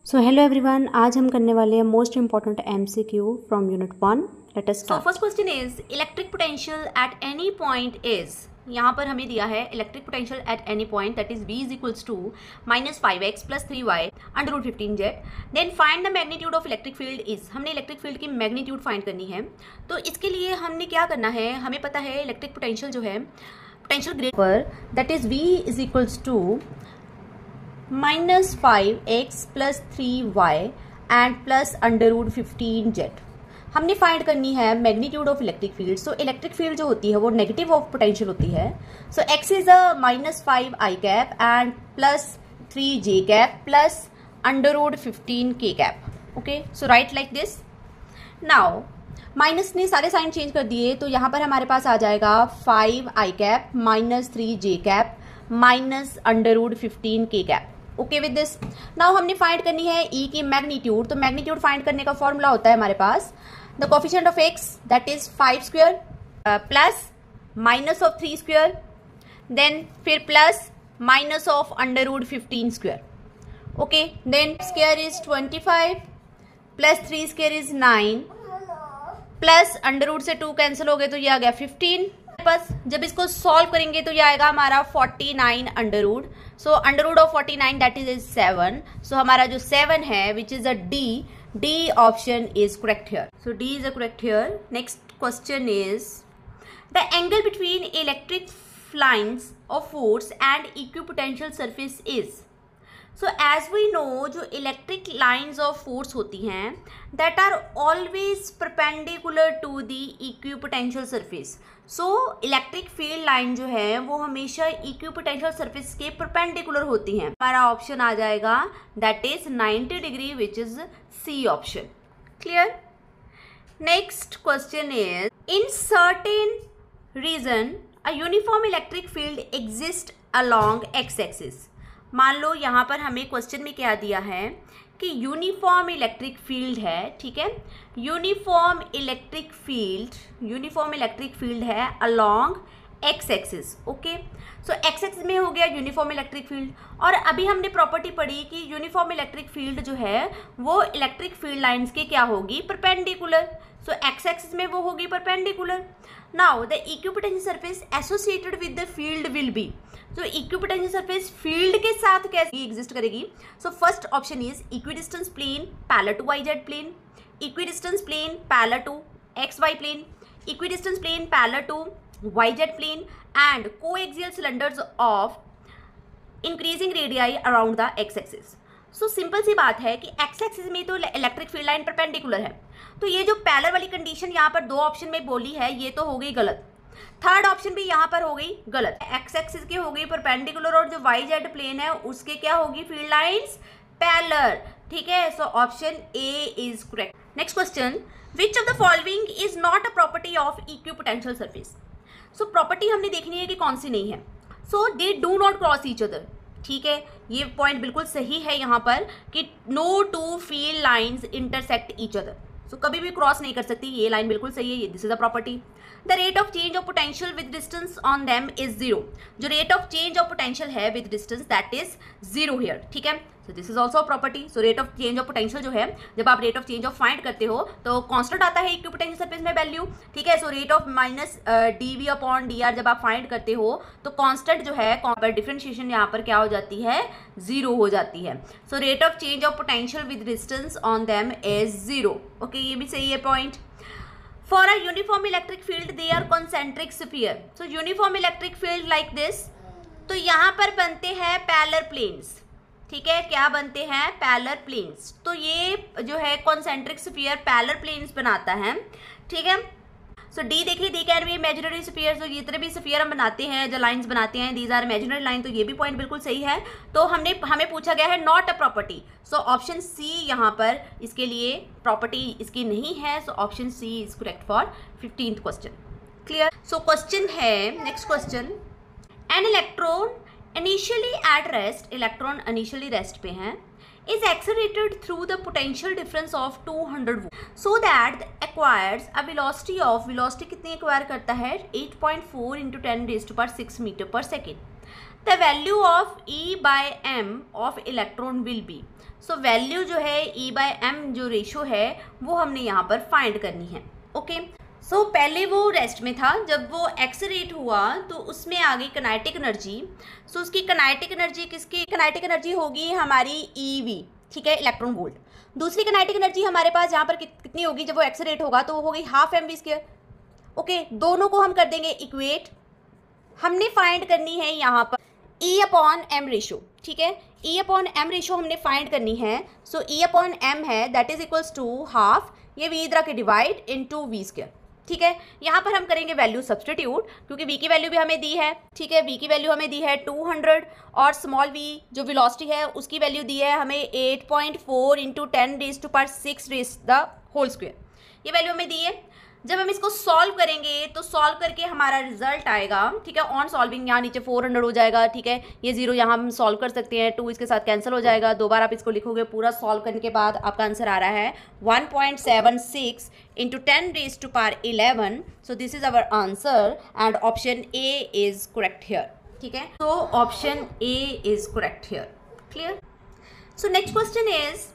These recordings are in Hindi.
सो हेलो एवरीवन, आज हम करने वाले हैं most important MCQ from unit 1। Let us start. First question is electric potential at any point is, यहाँ पर हमें दिया है electric potential at any point that is v is equals to -5x + 3y under root 15z। Then find the magnitude of electric field is, हमने इलेक्ट्रिक फील्ड की मैग्नीट्यूड फाइंड करनी है। तो इसके लिए हमने क्या करना है, हमें पता है इलेक्ट्रिक पोटेंशियल जो है पोटेंशियल ग्रेड पर that is v is equals to -5x + 3y and plus under root 15z। हमने फाइंड करनी है magnitude of electric field. So electric field जो होती है वो नेगेटिव ऑफ पोटेंशियल होती है। So x is a -5i cap and plus 3j cap plus under root 15k cap. Okay, so right like this. Now minus ने सारे साइन चेंज कर दिए, तो यहाँ पर हमारे पास आ जाएगा 5i cap minus 3j cap minus under root 15k cap. Okay with this. Now हमने फाइंड करनी है ई की मैग्नीट्यूड। तो मैग्नीट्यूड फाइंड करने का फॉर्मूला होता है हमारे पास the coefficient of X that is 5 square plus minus of 3 square, then फिर plus minus of under root 15 square. Okay, then square is 25 plus 3 square is 9 plus under root से 2 कैंसिल हो गए तो ये आ गया 15। बस जब इसको सॉल्व करेंगे तो ये आएगा हमारा 49 under root. So under root of 49 that is 7। So हमारा जो 7 है which is a D option is correct here. So D is a correct here. Next question is the angle between electric lines of force and equipotential surface is. So as we know जो इलेक्ट्रिक लाइन्स ऑफ फोर्स होती हैं that are always perpendicular to the equipotential surface. So electric field line जो है वो हमेशा इक्विपोटेंशियल सरफेस के परपेंडिकुलर होती हैं। हमारा ऑप्शन आ जाएगा that is 90 degree which is C option. Clear. Next question is in certain region a uniform electric field exist along x axis. मान लो यहाँ पर हमें क्वेश्चन में क्या दिया है कि यूनिफॉर्म इलेक्ट्रिक फील्ड है, ठीक है, यूनिफॉर्म इलेक्ट्रिक फील्ड है अलोंग एक्स एक्सिस। ओके, सो एक्स एक्सिस में हो गया यूनिफॉर्म इलेक्ट्रिक फील्ड। और अभी हमने प्रॉपर्टी पढ़ी कि यूनिफॉर्म इलेक्ट्रिक फील्ड जो है वो इलेक्ट्रिक फील्ड लाइंस के क्या होगी, परपेंडिकुलर। सो एक्स एक्सिस में वो होगी perpendicular. Now the equipotential surface associated with the field will be. तो इक्विपोटेंशियल सरफेस फील्ड के साथ कैसे एग्जिस्ट करेगी। So first option is equidistance plane parallel to Y Z plane, equidistance plane parallel to X Y plane, equidistance plane parallel to Y Z plane and coaxial cylinders of increasing radii around the x axis. So simple सी बात है कि एक्स एक्सिस में तो इलेक्ट्रिक फील्ड लाइन परपेंडिकुलर है, तो ये जो पैरेलल वाली कंडीशन यहाँ पर दो ऑप्शन में बोली है ये तो हो गई गलत। थर्ड ऑप्शन भी यहाँ पर हो गई गलत। एक्स एक्सिस की हो गई परपेंडिकुलर और जो वाई जेड प्लेन है उसके क्या होगी फील्ड लाइंस पैरेलल। ठीक है, so option A is correct. Next question, which of the following is not a property of equipotential surface. So property हमने देखनी है कि कौन सी नहीं है। So they do not cross each other. ठीक है, ये पॉइंट बिल्कुल सही है यहाँ पर कि no two field lines intersect each other. So कभी भी क्रॉस नहीं कर सकती, ये लाइन बिल्कुल सही है, ये this is the property. The rate of change of potential with distance on them is 0। जो rate of change of potential है with distance that is 0 here. ठीक है, so this is also property. So rate of change of potential जो है, जब आप rate of change of find करते हो तो कांस्टेंट आता है इक्विपोटेंशियल सरफेस में वैल्यू। ठीक है, सो rate of minus dv upon dr जब आप फाइंड करते हो तो कांस्टेंट जो है डिफरेंशिएशन यहाँ पर क्या हो जाती है, 0 हो जाती है। सो rate of change of potential with distance on them is 0। Okay, ये भी सही है point. For a uniform electric field, they are concentric sphere. So uniform electric field like this. तो यहाँ पर बनते हैं पैरेलल प्लेन्स। ठीक है, क्या बनते हैं, पैरेलल प्लेन्स। तो ये जो है कॉन्सेंट्रिक स्फीयर पैरेलल प्लेन्स बनाता है। ठीक है, सो डी देखिए, D can be imaginary sphere. तो जितने भी स्फीयर हम बनाते हैं, जो लाइंस बनाते हैं, दीज आर इमेजिनरी लाइन। तो ये भी पॉइंट बिल्कुल सही है। तो हमें पूछा गया है not a property. So option C यहाँ पर इसके लिए प्रॉपर्टी इसकी नहीं है। So option C is correct for 15th question. Clear. So question है, next question, an electron initially at rest, electron initially rest पे हैं, is accelerated through the potential difference of 200 volt so that acquires a velocity of, velocity कितनी acquire करता है, 8.4 into 10⁻⁶ meter per second. The value of E by m of electron will be. So value जो है E/m जो रेशो है वो हमने यहाँ पर फाइंड करनी है। ओके, सो पहले वो रेस्ट में था, जब वो एक्सेलरेट हुआ तो उसमें आ गई काइनेटिक एनर्जी। सो उसकी काइनेटिक एनर्जी किसकी काइनेटिक एनर्जी होगी हमारी EV, ठीक है, इलेक्ट्रॉन वोल्ट। दूसरी काइनेटिक एनर्जी हमारे पास यहाँ पर कितनी होगी जब वो एक्सेलरेट होगा, तो वो हो गई हाफ mv²। ओके, दोनों को हम कर देंगे इक्वेट। हमने फाइंड करनी है यहाँ पर E/m रेशो, ठीक है, E/m रेशो हमने फाइंड करनी है। सो E/m है that is equals to half, ये v इधर के डिवाइड इनटू v², ठीक है। यहाँ पर हम करेंगे वैल्यू सब्सटीट्यूट, क्योंकि v की वैल्यू भी हमें दी है, ठीक है, v की वैल्यू हमें दी है 200 और स्मॉल v जो वेलोसिटी है उसकी वैल्यू दी है हमें 8.4 इंटू 10⁻⁶ ये वैल्यू हमें दी है। जब हम इसको सॉल्व करेंगे तो सॉल्व करके हमारा रिजल्ट आएगा, ठीक है, ऑन सॉल्विंग यहाँ नीचे 400 हो जाएगा, ठीक है, ये 0 यहाँ हम सॉल्व कर सकते हैं, 2 इसके साथ कैंसिल हो जाएगा, 2 बार आप इसको लिखोगे, पूरा सॉल्व करने के बाद आपका आंसर आ रहा है 1.76 into 10⁻11। So this is our answer and option A is correct here, ठीक है, तो option A is correct here. Clear? So next question is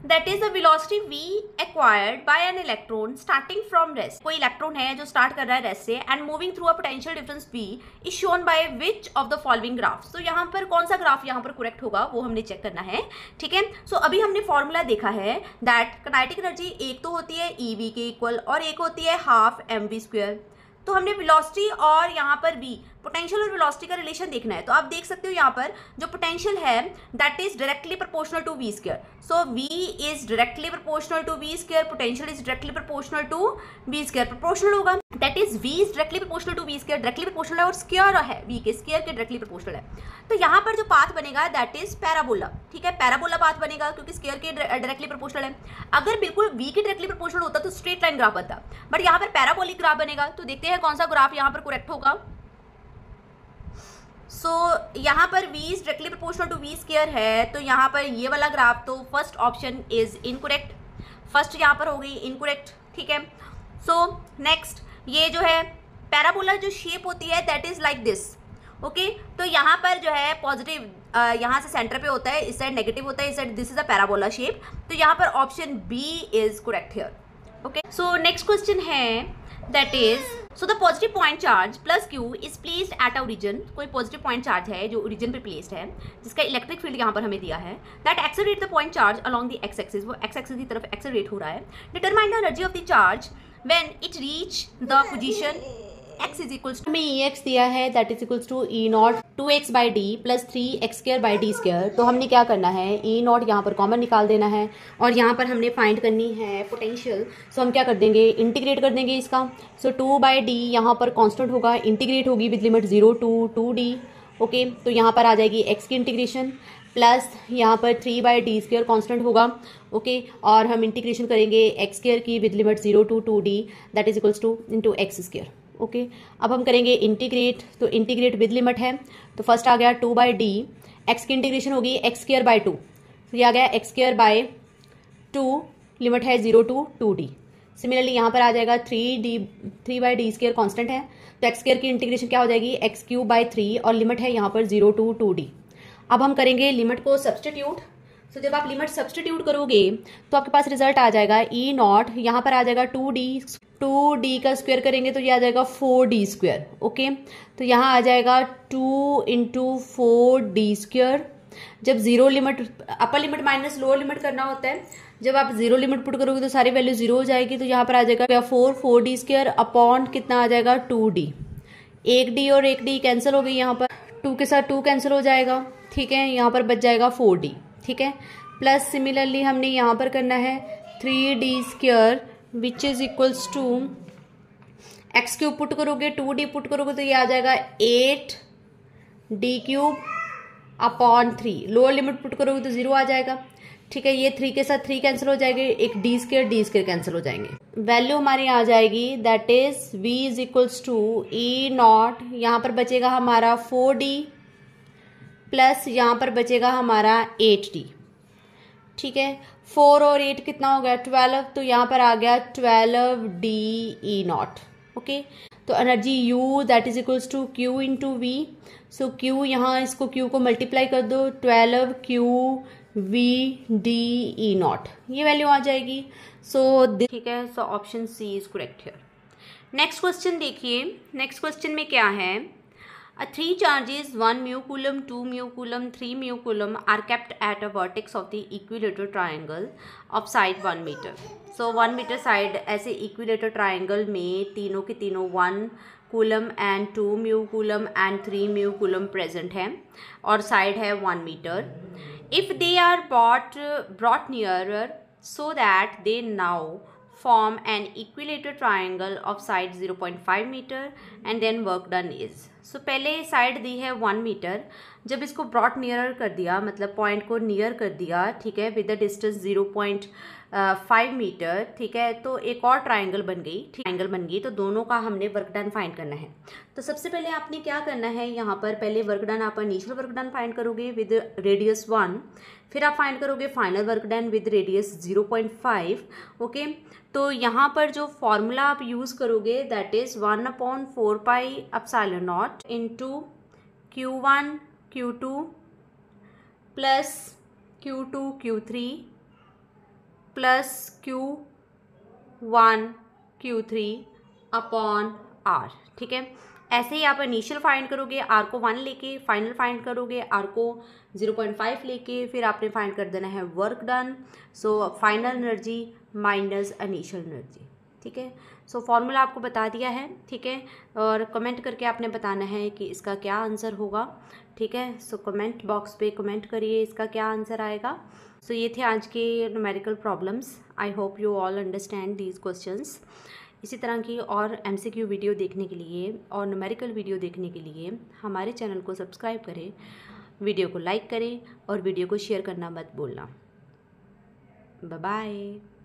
that is the velocity v acquired by an electron starting from rest। कोई इलेक्ट्रॉन है जो स्टार्ट कर रहा है रेस्ट से and moving through a potential difference v is shown by which of the following graphs। तो यहाँ पर कौन सा ग्राफ यहाँ पर करेक्ट होगा वो हमने चेक करना है, ठीक है। सो अभी हमने फॉर्मूला देखा है दैट काइनेटिक एनर्जी एक तो होती है EV के इक्वल और एक होती है हाफ mv²। तो हमने वेलोसिटी और यहाँ पर v पोटेंशियल और वेलोसिटी का रिलेशन देखना है। तो आप देख सकते हो यहाँ पर जो पोटेंशियल है that is directly proportional to v²। So v is directly proportional to v², potential is directly proportional to v²। Proportional होगा that is v is directly proportional to v², directly proportional है और स्क्वायर है v के, स्क्वायर के डायरेक्टली प्रोपोर्शनल है। तो यहाँ पर जो पाथ बनेगा दैट इज पैराबोला, ठीक है, पैराबोला पाथ बनेगा क्योंकि स्क्वायर के डायरेक्टली प्रोपोर्शनल है। अगर बिल्कुल v के डायरेक्टली प्रोपोर्शनल होता तो स्ट्रेट लाइन ग्राफ बनता, बट यहाँ पर पैराबोलिक ग्राफ बनेगा। तो देखते हैं कौन सा ग्राफ यहाँ पर करेक्ट होगा। सो यहाँ पर v is directly proportional to v² है, तो यहाँ पर ये वाला ग्राफ, तो first option is incorrect, first यहाँ पर हो गई इनकरेक्ट, ठीक है। सो नेक्स्ट ये जो है पैराबोला जो शेप होती है that is like this, okay. तो यहाँ पर जो है पॉजिटिव यहाँ से सेंटर पे होता है, इस साइड नेगेटिव होता है, इस side this is a parabola shape. तो यहाँ पर option B is correct here, okay. So next question है that is so the positive point charge plus q is placed at a origin. कोई पॉजिटिव पॉइंट चार्ज है जो ओरिजिन पे प्लेस्ड है, जिसका इलेक्ट्रिक फील्ड यहाँ पर हमें दिया है that accelerate the point charge along the x axis, वो एक्स एक्सिस की तरफ एक्सेलरेट हो रहा है। Determine the energy of the charge when it reach the position x is equals to, हमें Ex दिया है that is equals to E0 2x/d plus 3x²/d²। तो हमने क्या करना है, E0 यहाँ पर कॉमन निकाल देना है और यहाँ पर हमने फाइंड करनी है पोटेंशियल। सो हम क्या कर देंगे, इंटीग्रेट कर देंगे इसका। सो 2/d यहाँ पर कांस्टेंट होगा, इंटीग्रेट होगी with limit 0 to 2d, okay. तो यहाँ पर आ जाएगी x की इंटीग्रेशन प्लस यहाँ पर 3/d² कांस्टेंट होगा, ओके। और हम इंटीग्रेशन करेंगे x² की with limit 0 to 2d that is equals two into x², okay. अब हम करेंगे इंटीग्रेट, तो इंटीग्रेट विद लिमिट है, तो फर्स्ट आ गया 2/d, x की इंटीग्रेशन होगी x²/2, तो ये आ गया x²/2, लिमिट है 0 to 2d। सिमिलरली यहाँ पर आ जाएगा 3/d² कांस्टेंट है, तो x² की इंटीग्रेशन क्या हो जाएगी x³/3 और लिमिट है यहाँ पर 0 to 2d। अब हम करेंगे लिमिट को सब्सटीट्यूट। तो जब आप लिमिट सब्सटीट्यूट करोगे तो आपके पास रिजल्ट आ जाएगा E0, यहाँ पर आ जाएगा 2d का स्क्वायर करेंगे तो ये आ जाएगा 4d², ओके। तो यहाँ आ जाएगा 2 इंटू 4d²। जब zero limit, upper limit minus lower limit करना होता है, जब आप जीरो लिमिट पुट करोगे तो सारी वैल्यू जीरो हो जाएगी। तो यहाँ पर आ जाएगा 4d² अपॉन कितना आ जाएगा 2d, 1d और 1d कैंसिल हो गई, यहाँ पर 2 के साथ 2 कैंसिल हो जाएगा, ठीक है। यहाँ पर बच जाएगा 4d, ठीक है। प्लस सिमिलरली हमने यहाँ पर करना है 3d² which is equals to x³ put करोगे 2d पुट करोगे तो ये आ जाएगा 8d³ upon 3, lower limit put करोगे तो 0 आ जाएगा, ठीक है। ये 3 के साथ 3 कैंसिल हो जाएंगे, एक d² कैंसिल हो जाएंगे। वैल्यू हमारी आ जाएगी that is v is equals to E0, यहाँ पर बचेगा हमारा 4d प्लस यहाँ पर बचेगा हमारा 8d, ठीक है। 4 और 8 कितना हो गया 12, तो यहाँ पर आ गया 12d E0, ओके। तो energy U that is equals to Q into V। So Q यहाँ इसको Q को मल्टीप्लाई कर दो, 12Q VDE0, ये वैल्यू आ जाएगी। सो ठीक है, so option C is correct here. Next question देखिए, नेक्स्ट क्वेश्चन में क्या है, 3 charges 1 mu coulomb, 2 mu coulomb, 3 mu coulomb are kept at a vertex of the equilateral triangle of side 1 meter. So 1 meter side ऐसे equilateral triangle में तीनों के तीनों 1 coulomb and 2 mu coulomb and 3 mu coulomb present है और side है 1 meter. If they are brought nearer so that they now form an equilateral triangle of side 0.5 meter and then work done is. So पहले साइड दी है 1 मीटर, जब इसको ब्रॉट नियरर कर दिया, मतलब पॉइंट को नियर कर दिया, ठीक है, विद द डिस्टेंस 0.5 मीटर, ठीक है, तो एक और ट्राइंगल बन गई, ट्राइंगल बन गई, तो दोनों का हमने वर्क डन फाइंड करना है। तो सबसे पहले आपने क्या करना है, यहाँ पर पहले वर्क डन आप इनिशियल वर्क डन फाइंड करोगे विद रेडियस 1, फिर आप फाइंड करोगे final work done with radius 0.5, okay. तो यहाँ पर जो फॉर्मूला आप यूज़ करोगे that is 1/4 pi epsilon not into Q1 Q2 plus Q2 Q3 plus Q1 Q3 upon R, ठीक है। ऐसे ही आप इनिशियल फाइंड करोगे, R को 1 लेके, फाइनल फाइंड करोगे R को 0.5 लेके, फिर आपने फाइंड कर देना है work done. So final energy minus initial energy, ठीक है। सो फॉर्मूला आपको बता दिया है, ठीक है, और कमेंट करके आपने बताना है कि इसका क्या आंसर होगा, ठीक है। सो कमेंट बॉक्स पे कमेंट करिए इसका क्या आंसर आएगा। सो ये थे आज के numerical problems. I hope you all understand these questions. इसी तरह की और MCQ वीडियो देखने के लिए और न्यूमेरिकल वीडियो देखने के लिए हमारे चैनल को सब्सक्राइब करें, वीडियो को लाइक करें और वीडियो को शेयर करना मत भूलना। Bye bye.